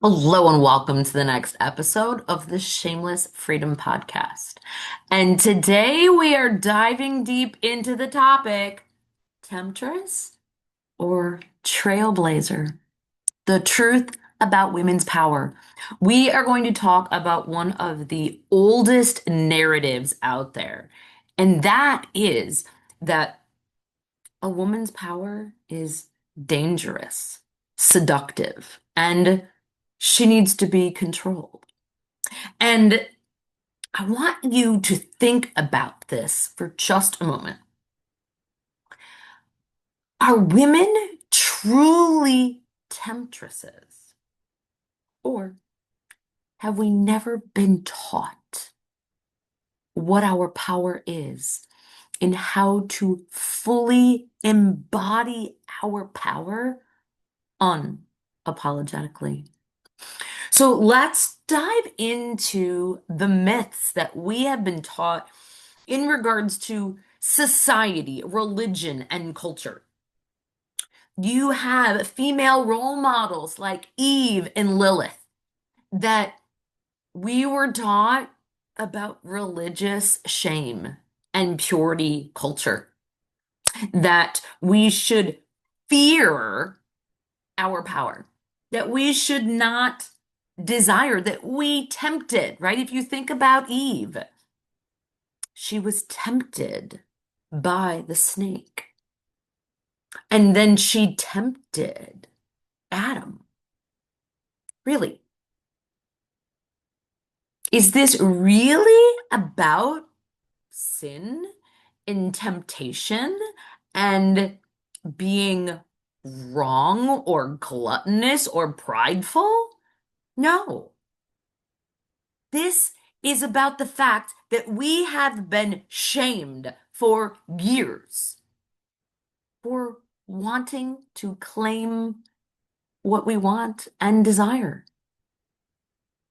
Hello and welcome to the next episode of the Shameless Freedom Podcast. And today we are diving deep into the topic, Temptress or Trailblazer, the truth about women's power. We are going to talk about one of the oldest narratives out there, and that is that a woman's power is dangerous, seductive, and she needs to be controlled. And I want you to think about this for just a moment. Are women truly temptresses? Or have we never been taught what our power is and how to fully embody our power unapologetically? So let's dive into the myths that we have been taught in regards to society, religion, and culture. You have female role models like Eve and Lilith that we were taught about religious shame and purity culture, that we should fear our power, that we should not desire, that we tempted, right? If you think about Eve, she was tempted by the snake. And then she tempted Adam. Really? Is this really about sin and temptation and being wrong or gluttonous or prideful? No. This is about the fact that we have been shamed for years for wanting to claim what we want and desire.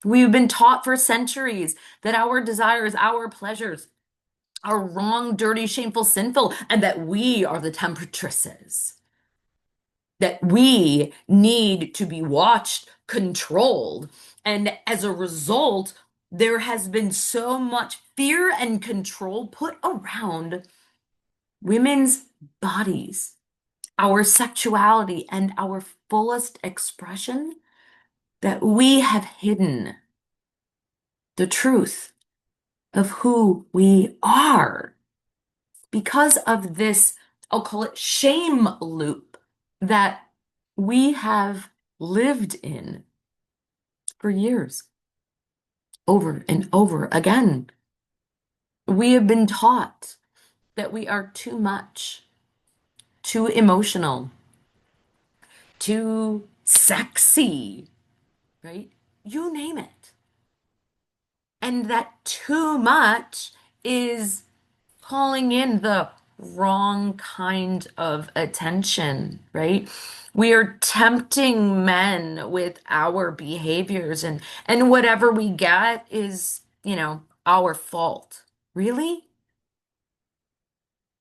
We've been taught for centuries that our desires, our pleasures are wrong, dirty, shameful, sinful, and that we are the temptresses. That we need to be watched, controlled. And as a result, there has been so much fear and control put around women's bodies, our sexuality, and our fullest expression that we have hidden the truth of who we are because of this, I'll call it shame loop that we have lived in for years, over and over again. We have been taught that we are too much, too emotional, too sexy, right? You name it. And that too much is calling in the wrong kind of attention, right? We are tempting men with our behaviors and whatever we get is, our fault. Really?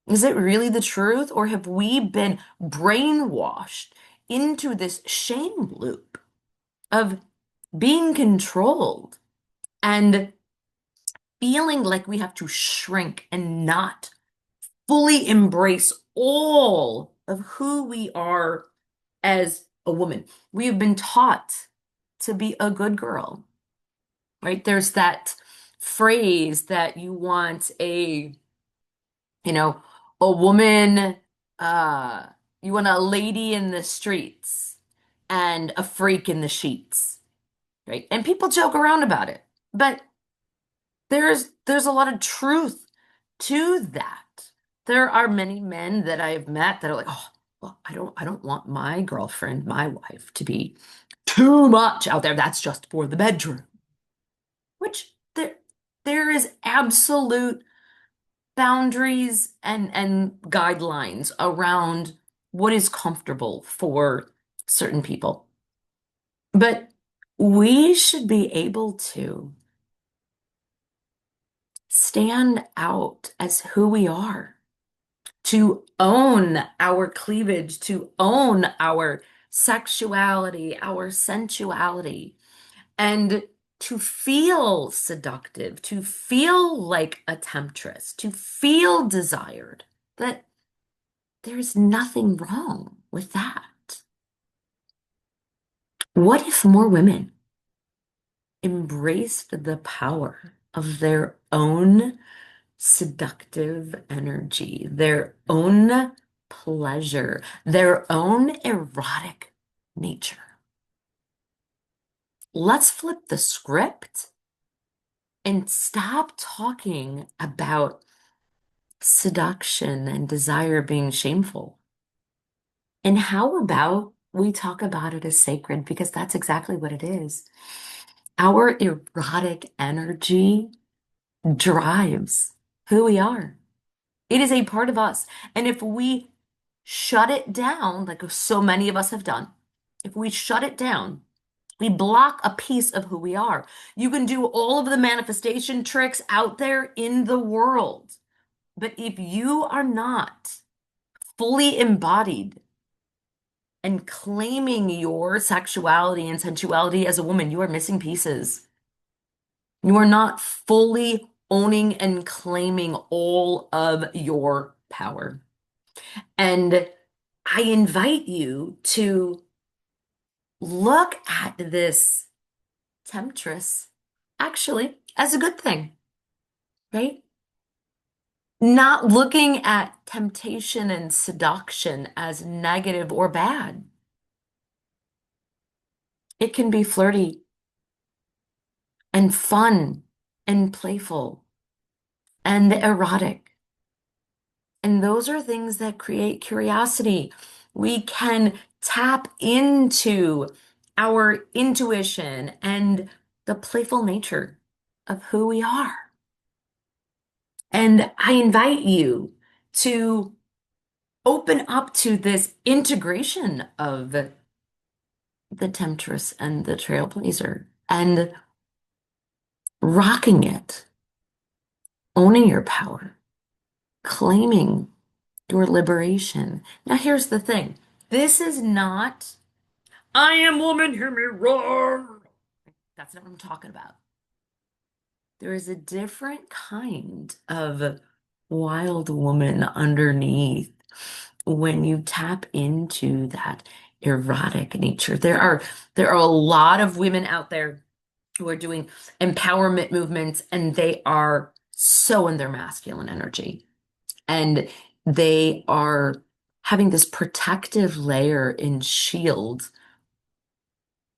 Is it really the truth, or have we been brainwashed into this shame loop of being controlled and feeling like we have to shrink and not fully embrace all of who we are as a woman? We have been taught to be a good girl, right? There's that phrase that you want you know, a woman, uh, you want a lady in the streets and a freak in the sheets, right? And people joke around about it, but there's a lot of truth to that. There are many men that I have met that are like, oh, well, I don't want my girlfriend, my wife, to be too much out there. That's just for the bedroom. Which there is absolute boundaries and guidelines around what is comfortable for certain people. But we should be able to stand out as who we are, to own our cleavage, to own our sexuality, our sensuality, And to feel seductive, to feel like a temptress, to feel desired, that there's nothing wrong with that. What if more women embraced the power of their own seductive energy, their own pleasure, their own erotic nature? Let's flip the script and stop talking about seduction and desire being shameful. And how about we talk about it as sacred because that's exactly what it is. Our erotic energy drives who we are. It is a part of us. And if we shut it down, like so many of us have done, if we shut it down, we block a piece of who we are. You can do all of the manifestation tricks out there in the world. But if you are not fully embodied and claiming your sexuality and sensuality as a woman, you are missing pieces. You are not fully owning and claiming all of your power. And I invite you to look at this temptress actually as a good thing, right? Not looking at temptation and seduction as negative or bad. It can be flirty and fun and playful and erotic. And those are things that create curiosity. We can tap into our intuition and the playful nature of who we are. And I invite you to open up to this integration of the Temptress and the Trailblazer and rocking it, owning your power, claiming your liberation. Now, here's the thing. This is not, I am woman, hear me roar. That's not what I'm talking about. There is a different kind of wild woman underneath when you tap into that erotic nature. There are a lot of women out there who are doing empowerment movements and they are so in their masculine energy. And they are having this protective layer and shield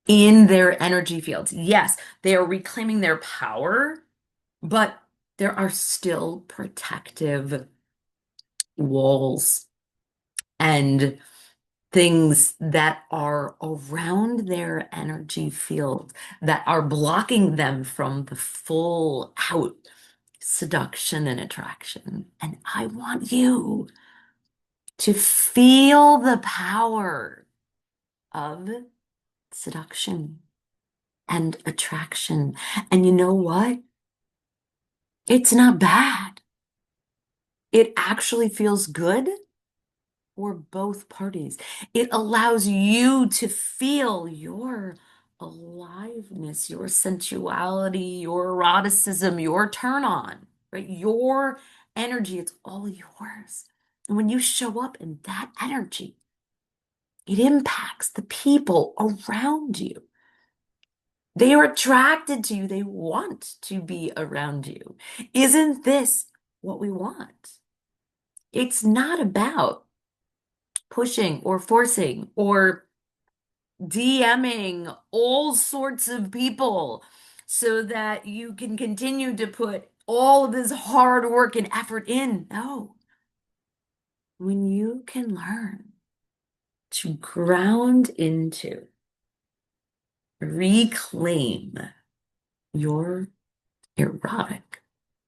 in their energy fields. Yes, they are reclaiming their power, but there are still protective walls and things that are around their energy field that are blocking them from the full out seduction and attraction. And I want you to feel the power of seduction and attraction. And you know what? It's not bad. It actually feels good for both parties. It allows you to feel your aliveness, your sensuality, your eroticism, your turn on, right? Your energy, it's all yours. And when you show up in that energy, it impacts the people around you. They are attracted to you. They want to be around you. Isn't this what we want? It's not about pushing or forcing or DMing all sorts of people so that you can continue to put all of this hard work and effort in. No. When you can learn to ground into, reclaim your erotic,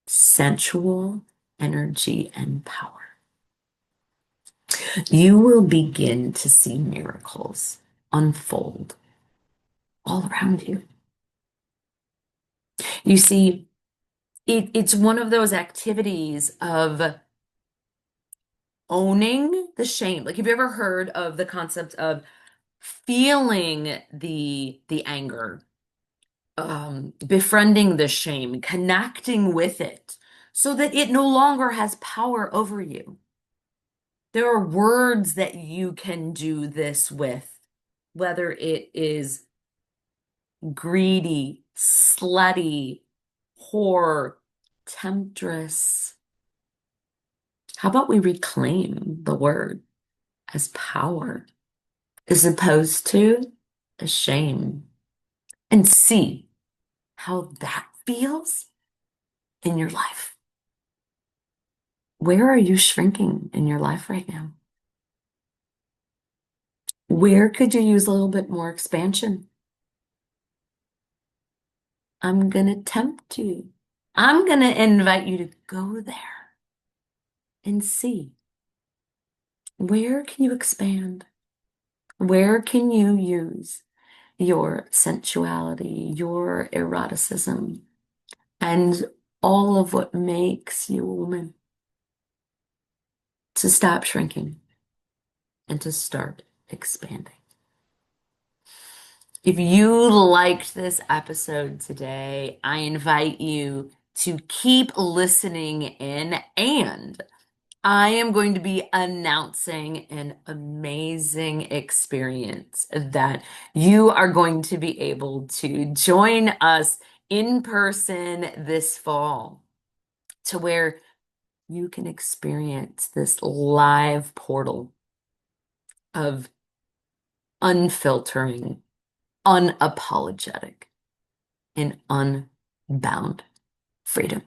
sensual energy and power, you will begin to see miracles unfold all around you. You see, it's one of those activities of owning the shame. Like, have you ever heard of the concept of feeling the anger befriending the shame, connecting with it so that it no longer has power over you. There are words that you can do this with, whether it is greedy, slutty, whore, temptress. How about we reclaim the word as power as opposed to a shame and see how that feels in your life? Where are you shrinking in your life right now? Where could you use a little bit more expansion? I'm going to tempt you. I'm going to invite you to go there and see, where can you expand? Where can you use your sensuality, your eroticism, and all of what makes you a woman to stop shrinking and to start expanding? If you liked this episode today, I invite you to keep listening in, and I am going to be announcing an amazing experience that you are going to be able to join us in person this fall, to where you can experience this live portal of unfiltering, unapologetic, and unbound freedom.